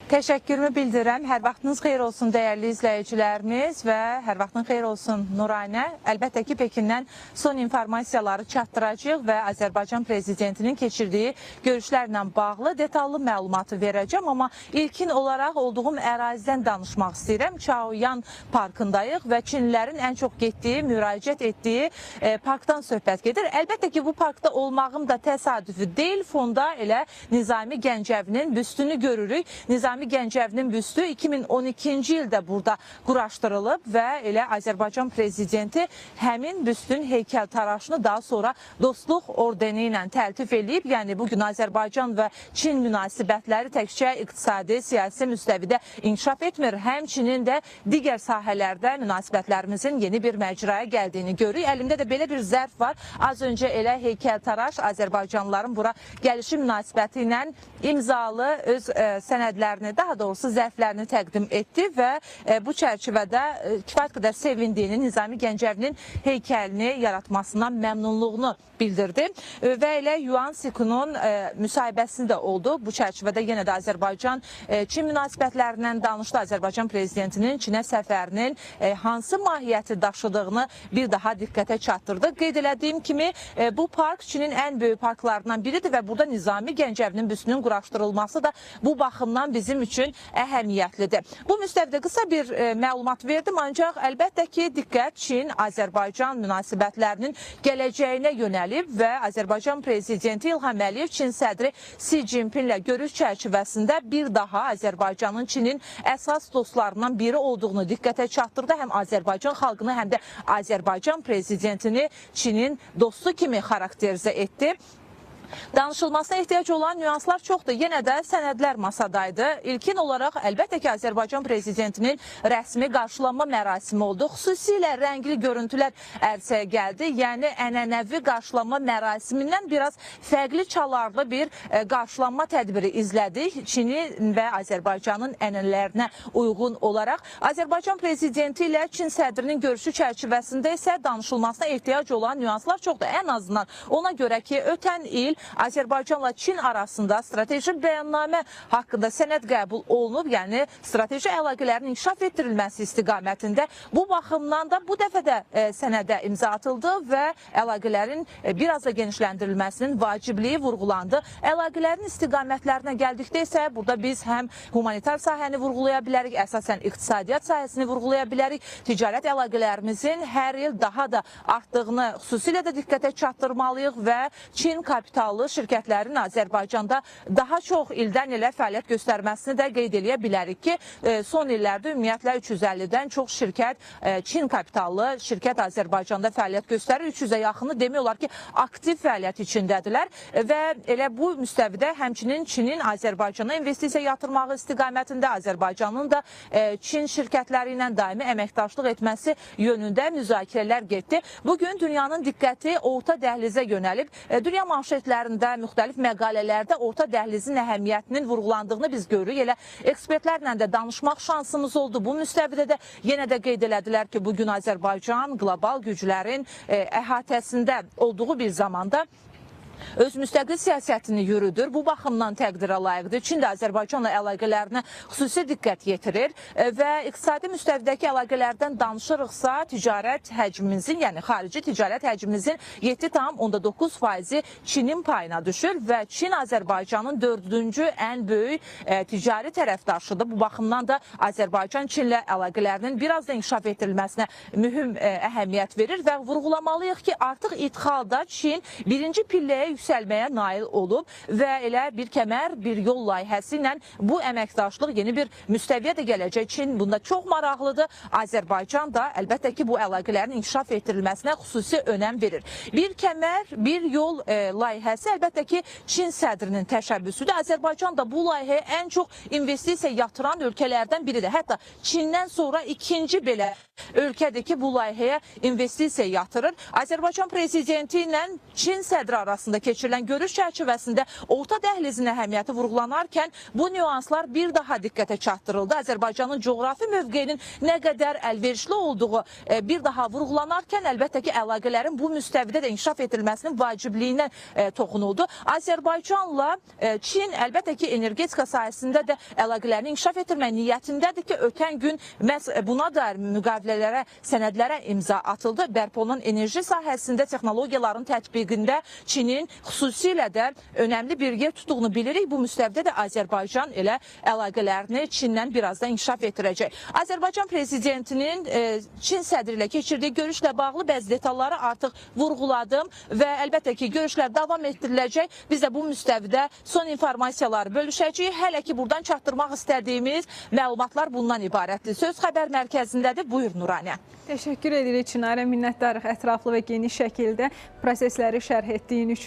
Təşəkkürümü bildirəm. Hər vaxtınız xeyir olsun dəyərli izləyicilərimiz və hər vaxtın xeyir olsun Nuranə. Əlbəttə ki, Pekindən son informasiyaları çatdıracağıq və Azərbaycan Prezidentinin keçirdiyi görüşlərlə bağlı detallı məlumatı verəcəm. Amma ilkin olaraq olduğum ərazidən danışmaq istəyirəm. Chaoyan parkındayıq və Çinlilərin ən çox getdiyi, müraciət etdiyi parkdan söhbət gedir. Əlbəttə ki, bu parkda olmağım da təsadüfi deyil. Fonda elə Nizami Gəncəvinin büstünü görürük. Nizami Gəncəvinin büstü 2012-ci ildə burada quraşdırılıb və elə Azərbaycan Prezidenti həmin büstün heykəltaraşını daha sonra Dostluq ordeni ilə təltif edib. Yəni bugün Azərbaycan və Çin münasibətləri təkcə iqtisadi, siyasi müstəvidə inkişaf etmir. Həmçinin də digər sahələrdə münasibətlərimizin yeni bir məcraya gəldiyini görürük. Əlimdə də belə bir zərf var. Az öncə elə heykəltaraş Azərbaycanlıların bura gəlişi münasibəti ilə imzalı öz sənədlərini, daha doğrusu zərflərini təqdim etdi və bu çərçivədə kifayət qədər sevindiyini, Nizami Gəncəvinin heykəlini yaratmasından məmnunluğunu bildirdi və elə Yuan Sikunun müsahibəsində oldu. Bu çərçivədə yenə də Azərbaycan-Çin münasibətlərindən danışdı. Azərbaycan Prezidentinin Çinə səfərinin hansı mahiyyəti daşıdığını bir daha diqqətə çatdırdı. Qeyd elədiyim kimi bu park Çinin ən böyük parklarından biridir və burada Nizami Gəncəvinin büstünün quraşdırılması da bu baxımdan bizim üçün əhəmiyyətlidir. Bu müstəvidə qısa bir məlumat verdim, ancaq əlbəttə ki, diqqət Çin-Azərbaycan münasibətlərinin gələcəyinə yönəlib və Azərbaycan Prezidenti İlham Əliyev Çin sədri Si Jinpinglə görüş çərçivəsində bir daha Azərbaycanın Çinin əsas dostlarından biri olduğunu diqqətə çatdırdı. Həm Azərbaycan xalqını, həm də Azərbaycan Prezidentini Çinin dostu kimi xarakterizə etdi. Danışılmasına ehtiyac olan nüanslar çoxdur. Yenə də sənədlər masadaydı. İlkin olaraq əlbəttə ki, Azərbaycan Prezidentinin rəsmi qarşılanma mərasimi oldu. Xüsusilə rəngli görüntülər ərsəyə gəldi. Yəni ənənəvi qarşılanma mərasimindən biraz fərqli çalarlı bir qarşılanma tədbiri izlədik. Çinin və Azərbaycanın ənənələrinə uyğun olaraq. Azərbaycan Prezidenti ilə Çin sədrinin görüşü çərçivəsində isə danışılmasına ehtiyac olan nüanslar çoxdur. Ən azından ona görə ki, ötən il Azərbaycanla Çin arasında strateji bəyannamə haqqında sənəd qəbul olunub, yəni strateji əlaqələrin inkişaf etdirilməsi istiqamətində. Bu baxımdan da bu dəfə də sənədə imza atıldı və əlaqələrin biraz da genişləndirilməsinin vacibliyi vurğulandı. Əlaqələrin istiqamətlərinə gəldikdə isə burada biz həm humanitar sahəni vurğulaya bilərik, əsasən iqtisadiyyat sahəsini vurğulaya bilərik. Ticarət əlaqələrimizin hər il daha da artdığını xüsusilə də diqqətə çatdırmalıyıq və Çin kapital şirkətlərin Azərbaycanda daha çox ildən ilə fəaliyyət göstərməsini də qeyd eləyə bilərik ki, son illərdə ümumiyyətlə 350-dən çox şirkət, Çin kapitallı şirkət Azərbaycanda fəaliyyət göstərir. 300-ə yaxını demək olar ki, aktiv fəaliyyət içindədirlər və elə bu müstəvidə həmçinin Çinin Azərbaycana investisiya yatırmağı istiqamətində Azərbaycanın da Çin şirkətləri ilə daimi əməkdaşlıq etməsi yönündə müzakirələr getdi. Bugün dünyanın diqqəti orta dəhlizə yönəlib. Dünya manşetlərində, müxtəlif məqalələrdə orta dəhlizin əhəmiyyətinin vurğulandığını biz görürük. Elə ekspertlərlə də danışmaq şansımız oldu. Bu müstəvidə də yenə də qeyd elədilər ki, bugün Azərbaycan qlobal güclərin əhatəsində olduğu bir zamanda öz müstəqil siyasətini yürüdür. Bu baxımdan təqdirə layiqdir. Çin də Azərbaycanla əlaqələrinə xüsusi diqqət yetirir və iqtisadi müstəvidəki əlaqələrdən danışırıqsa, ticarət həcmimizin, yəni xarici ticarət həcmimizin 7,9% Çinin payına düşür və Çin Azərbaycanın 4-cü ən böyük ticari tərəfdaşıdır. Bu baxımdan da Azərbaycan Çinlə əlaqələrinin biraz da inkişaf etdirilməsinə mühüm əhəmiyyət verir və vurğulamalıyıq ki, artıq idxalda Çin birinci pilləyə yüksəlməyə nail olub və elə bir kəmər, bir yol layihəsi ilə bu əməkdaşlıq yeni bir müstəviyə də gələcək. Çin bunda çox maraqlıdır. Azərbaycan da əlbəttə ki, bu əlaqələrin inkişaf etdirilməsinə xüsusi önəm verir. Bir kəmər, bir yol layihəsi əlbəttə ki, Çin sədrinin təşəbbüsüdür. Azərbaycan da bu layihəyə ən çox investisiya yatıran ölkələrdən biridir. Hətta Çindən sonra ikinci belə ölkədir ki, bu layihəyə investisiya yatırır. Azərbaycan Prezidenti ilə Çin sədri arasında arasında keçirilən görüş çərçivəsində orta dəhlizin əhəmiyyəti vurğulanarkən bu nüanslar bir daha diqqətə çatdırıldı. Azərbaycanın coğrafi mövqeyinin nə qədər əlverişli olduğu bir daha vurğulanarkən əlbəttə ki, əlaqələrin bu müstəvidə də inkişaf edilməsinin vacibliyinə toxunuldu. Azərbaycanla Çin əlbəttə ki, energetika sahəsində də əlaqələrini inkişaf etdirmək niyyətindədir ki, ötən gün məhz buna dair müqavilələrə, sənədlərə imza atıldı. Bərpa olunan enerji sahəsində texnologiyaların tətbiqində Çinin xüsusilə də önəmli bir yer tutduğunu bilirik. Bu müstəvidə də Azərbaycan elə əlaqələrini Çindən biraz da inkişaf etdirəcək. Azərbaycan prezidentinin Çin sədri ilə keçirdiyi görüşlə bağlı bəzi detalları artıq vurğuladım və əlbəttə ki, görüşlər davam etdiriləcək. Biz də bu müstəvidə son informasiyaları bölüşəcəyik. Hələ ki, buradan çatdırmaq istədiyimiz məlumatlar bundan ibarətdir. Söz xəbər mərkəzindədir. Buyur Nuranə. Təşəkkür edirik Çinarə, minnətdarıq ətraflı və geniş şəkildə prosesləri şərh etdiyin üçün.